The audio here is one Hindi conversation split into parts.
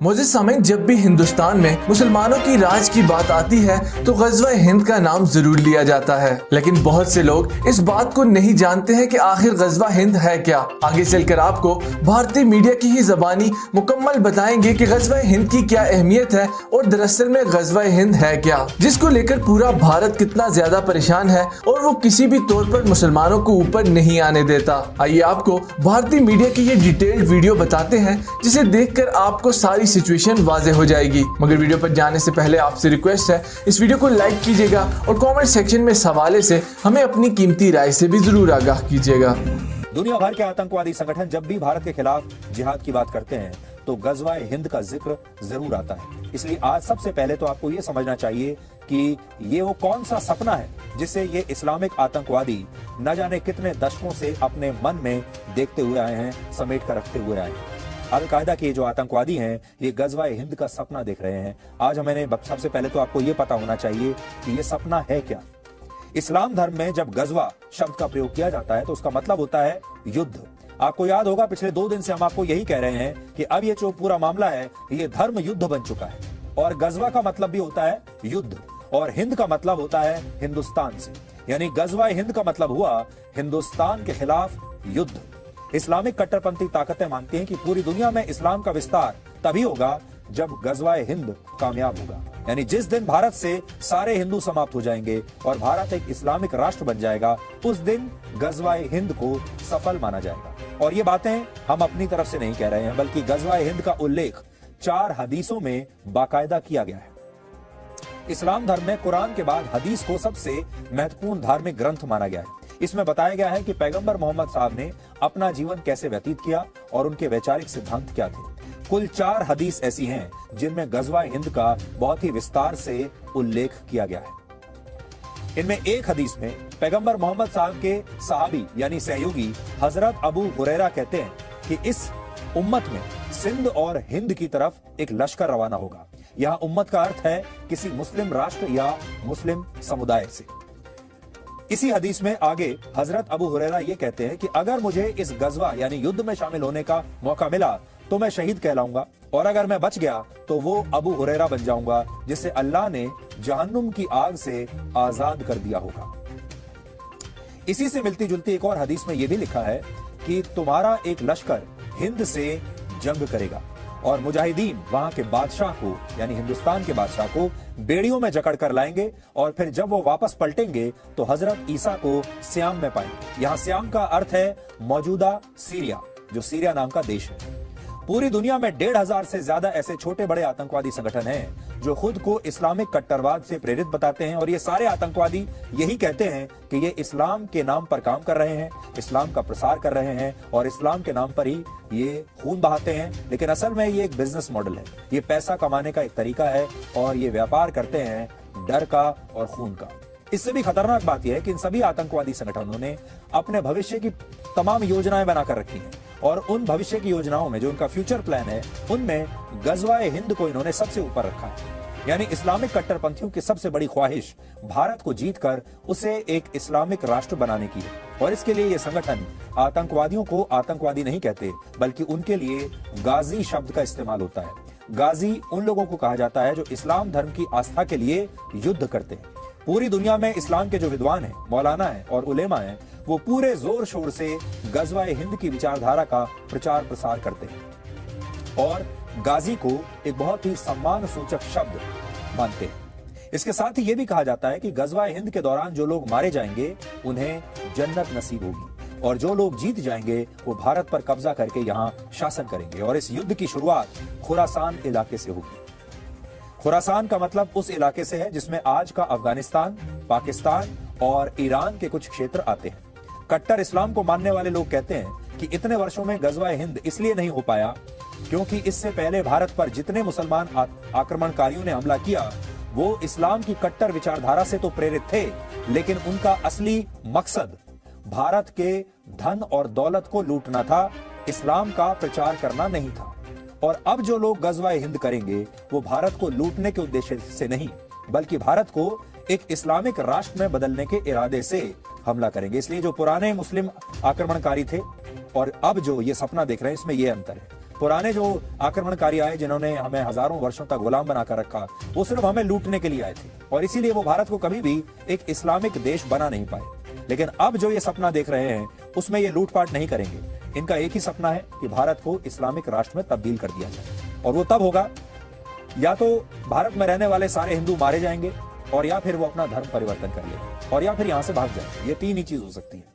मोअज़्ज़िज़ सामीन, जब भी हिंदुस्तान में मुसलमानों की राज की बात आती है तो ग़ज़वा हिंद का नाम जरूर लिया जाता है, लेकिन बहुत से लोग इस बात को नहीं जानते हैं कि आखिर ग़ज़वा हिंद है क्या। आगे चलकर आपको भारतीय मीडिया की ही ज़बानी मुकम्मल बताएंगे कि ग़ज़वा हिंद की क्या अहमियत है और दरअसल में ग़ज़वा हिंद है क्या, जिसको लेकर पूरा भारत कितना ज्यादा परेशान है और वो किसी भी तौर पर मुसलमानों को ऊपर नहीं आने देता। आइए आपको भारतीय मीडिया की ये डिटेल्ड वीडियो बताते हैं, जिसे देखकर आपको सारी सिचुएशन वाज़ेह हो जाएगी। मगर वीडियो पर जाने से पहले आपसे रिक्वेस्ट है, इस वीडियो को लाइक कीजिएगा और कमेंट सेक्शन में सवाले से हमें अपनी कीमती राय से भी जरूर आगाह कीजिएगा। दुनिया भर के आतंकवादी संगठन जब भी भारत के खिलाफ जिहाद की बात करते हैं तो ग़ज़वा हिंद का जिक्र जरूर आता है। इसलिए आज सबसे पहले तो आपको ये समझना चाहिए कि ये वो कौन सा सपना है जिसे ये इस्लामिक आतंकवादी न जाने कितने दशकों से अपने मन में देखते हुए आए हैं, समेट कर रखते हुए आए हैं। अल-कायदा के जो आतंकवादी हैं ये ग़ज़वा हिंद का सपना देख रहे हैं। आज हमें सबसे पहले तो आपको ये पता होना चाहिए कि ये सपना है क्या। इस्लाम धर्म में जब ग़ज़वा शब्द का प्रयोग किया जाता है तो उसका मतलब होता है युद्ध। आपको याद होगा पिछले 2 दिन से हम आपको यही कह रहे हैं कि अब ये जो पूरा मामला है ये धर्म युद्ध बन चुका है और ग़ज़वा का मतलब भी होता है युद्ध और हिंद का मतलब होता है हिंदुस्तान से, यानी ग़ज़वा हिंद का मतलब हुआ हिंदुस्तान के खिलाफ युद्ध। इस्लामिक कट्टरपंथी ताकतें मानती हैं कि पूरी दुनिया में इस्लाम का विस्तार तभी होगा जब ग़ज़वा हिंद कामयाब होगा, यानी जिस दिन भारत से सारे हिंदू समाप्त हो जाएंगे और भारत एक इस्लामिक राष्ट्र बन जाएगा, उस दिन ग़ज़वा हिंद को सफल माना जाएगा। और ये बातें हम अपनी तरफ से नहीं कह रहे हैं, बल्कि ग़ज़वा हिंद का उल्लेख 4 हदीसों में बाकायदा किया गया है। इस्लाम धर्म में कुरान के बाद हदीस को सबसे महत्वपूर्ण धार्मिक ग्रंथ माना गया है। इसमें बताया गया है कि पैगंबर मोहम्मद साहब ने अपना जीवन कैसे व्यतीत किया और उनके वैचारिक सिद्धांत क्या थे। कुल 4 हदीस ऐसी हैं जिनमें ग़ज़वा हिंद का बहुत ही विस्तार से उल्लेख किया गया है। इनमें एक हदीस में पैगंबर मोहम्मद साहब के सहाबी यानी सहयोगी हजरत अबू हुरैरा कहते हैं कि इस उम्मत में सिंध और हिंद की तरफ एक लश्कर रवाना होगा। यहाँ उम्मत का अर्थ है किसी मुस्लिम राष्ट्र या मुस्लिम समुदाय से। इसी हदीस में आगे हजरत अबू हुरैरा ये कहते हैं कि अगर मुझे इस ग़ज़वा यानी युद्ध में शामिल होने का मौका मिला तो मैं शहीद कहलाऊंगा और अगर मैं बच गया तो वो अबू हुरैरा बन जाऊंगा जिसे अल्लाह ने जहन्नुम की आग से आजाद कर दिया होगा। इसी से मिलती जुलती एक और हदीस में यह भी लिखा है कि तुम्हारा एक लश्कर हिंद से जंग करेगा और मुजाहिदीन वहां के बादशाह को यानी हिंदुस्तान के बादशाह को बेड़ियों में जकड़ कर लाएंगे और फिर जब वो वापस पलटेंगे तो हजरत ईसा को सियाम में पाएंगे। यहाँ सियाम का अर्थ है मौजूदा सीरिया, जो सीरिया नाम का देश है। पूरी दुनिया में 1500 से ज्यादा ऐसे छोटे बड़े आतंकवादी संगठन हैं जो खुद को इस्लामिक कट्टरवाद से प्रेरित बताते हैं और ये सारे आतंकवादी यही कहते हैं कि ये इस्लाम के नाम पर काम कर रहे हैं, इस्लाम का प्रसार कर रहे हैं और इस्लाम के नाम पर ही ये खून बहाते हैं। लेकिन असल में ये एक बिजनेस मॉडल है, ये पैसा कमाने का एक तरीका है और ये व्यापार करते हैं डर का और खून का। इससे भी खतरनाक बात यह है कि इन सभी आतंकवादी संगठनों ने अपने भविष्य की तमाम योजनाएं बनाकर रखी हैं और उन भविष्य की योजनाओं में जो उनका फ्यूचर प्लान है उनमें ग़ज़वा हिंद को इन्होंने सबसे ऊपर रखा है। यानी इस्लामिक कट्टरपंथियों की सबसे बड़ी ख्वाहिश भारत को जीतकर उसे एक इस्लामिक राष्ट्र बनाने की है और इसके लिए ये संगठन आतंकवादियों को आतंकवादी नहीं कहते, बल्कि उनके लिए गाजी शब्द का इस्तेमाल होता है। गाजी उन लोगों को कहा जाता है जो इस्लाम धर्म की आस्था के लिए युद्ध करते हैं। पूरी दुनिया में इस्लाम के जो विद्वान हैं, मौलाना हैं और उलेमा हैं, वो पूरे जोर शोर से ग़ज़वा हिंद की विचारधारा का प्रचार प्रसार करते हैं और गाजी को एक बहुत ही सम्मान सूचक शब्द मानते हैं। इसके साथ ही ये भी कहा जाता है कि ग़ज़वा हिंद के दौरान जो लोग मारे जाएंगे उन्हें जन्नत नसीब होगी और जो लोग जीत जाएंगे वो भारत पर कब्जा करके यहाँ शासन करेंगे और इस युद्ध की शुरुआत खुरासान इलाके से होगी। खुरासान का मतलब उस इलाके से है जिसमें आज का अफगानिस्तान, पाकिस्तान और ईरान के कुछ क्षेत्र आते हैं। कट्टर इस्लाम को मानने वाले लोग कहते हैं कि इतने वर्षों में ग़ज़वा हिंद इसलिए नहीं हो पाया क्योंकि इससे पहले भारत पर जितने मुसलमान आक्रमणकारियों ने हमला किया वो इस्लाम की कट्टर विचारधारा से तो प्रेरित थे, लेकिन उनका असली मकसद भारत के धन और दौलत को लूटना था, इस्लाम का प्रचार करना नहीं था। और अब जो लोग ग़ज़वा हिंद करेंगे वो भारत को लूटने के उद्देश्य से नहीं, बल्कि भारत को एक इस्लामिक राष्ट्र में बदलने के इरादे से हमला करेंगे। इसलिए जो पुराने मुस्लिम आक्रमणकारी थे और अब जो ये सपना देख रहे हैं इसमें ये अंतर है। पुराने जो आक्रमणकारी आए जिन्होंने हमें हजारों वर्षों तक गुलाम बनाकर रखा, वो सिर्फ हमें लूटने के लिए आए थे और इसीलिए वो भारत को कभी भी एक इस्लामिक देश बना नहीं पाए। लेकिन अब जो ये सपना देख रहे हैं उसमें ये लूटपाट नहीं करेंगे। इनका एक ही सपना है कि भारत को इस्लामिक राष्ट्र में तब्दील कर दिया जाए और वो तब होगा या तो भारत में रहने वाले सारे हिंदू मारे जाएंगे और या फिर वो अपना धर्म परिवर्तन कर लेंगे और या फिर यहां से भाग जाएंगे। ये तीन ही चीज हो सकती है।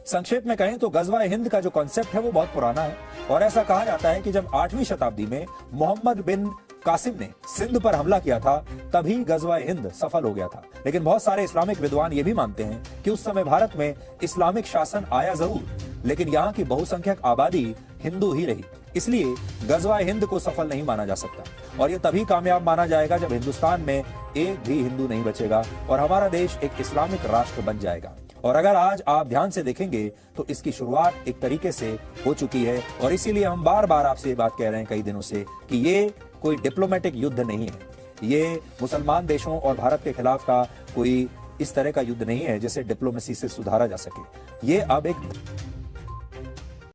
संक्षेप में कहें तो गजवा हिंद का जो कॉन्सेप्ट है वो बहुत पुराना है और ऐसा कहा जाता है कि जब 8वीं शताब्दी में मोहम्मद बिन कासिम ने सिंध पर हमला किया था तभी गजवा हिंद सफल हो गया था। लेकिन बहुत सारे इस्लामिक विद्वान ये भी मानते हैं कि उस समय भारत में इस्लामिक शासन आया जरूर, लेकिन यहाँ की बहुसंख्यक आबादी हिंदू ही रही, इसलिए गजवा हिंद को सफल नहीं माना जा सकता। और ये तभी कामयाब माना जाएगा जब हिंदुस्तान में एक भी हिंदू नहीं बचेगा और हमारा देश एक इस्लामिक राष्ट्र बन जाएगा। और अगर आज आप ध्यान से देखेंगे तो इसकी शुरुआत एक तरीके से हो चुकी है और इसीलिए हम बार बार आपसे ये बात कह रहे हैं कई दिनों से कि ये कोई डिप्लोमेटिक युद्ध नहीं है, ये मुसलमान देशों और भारत के खिलाफ का कोई इस तरह का युद्ध नहीं है जिसे डिप्लोमेसी से सुधारा जा सके। ये अब एक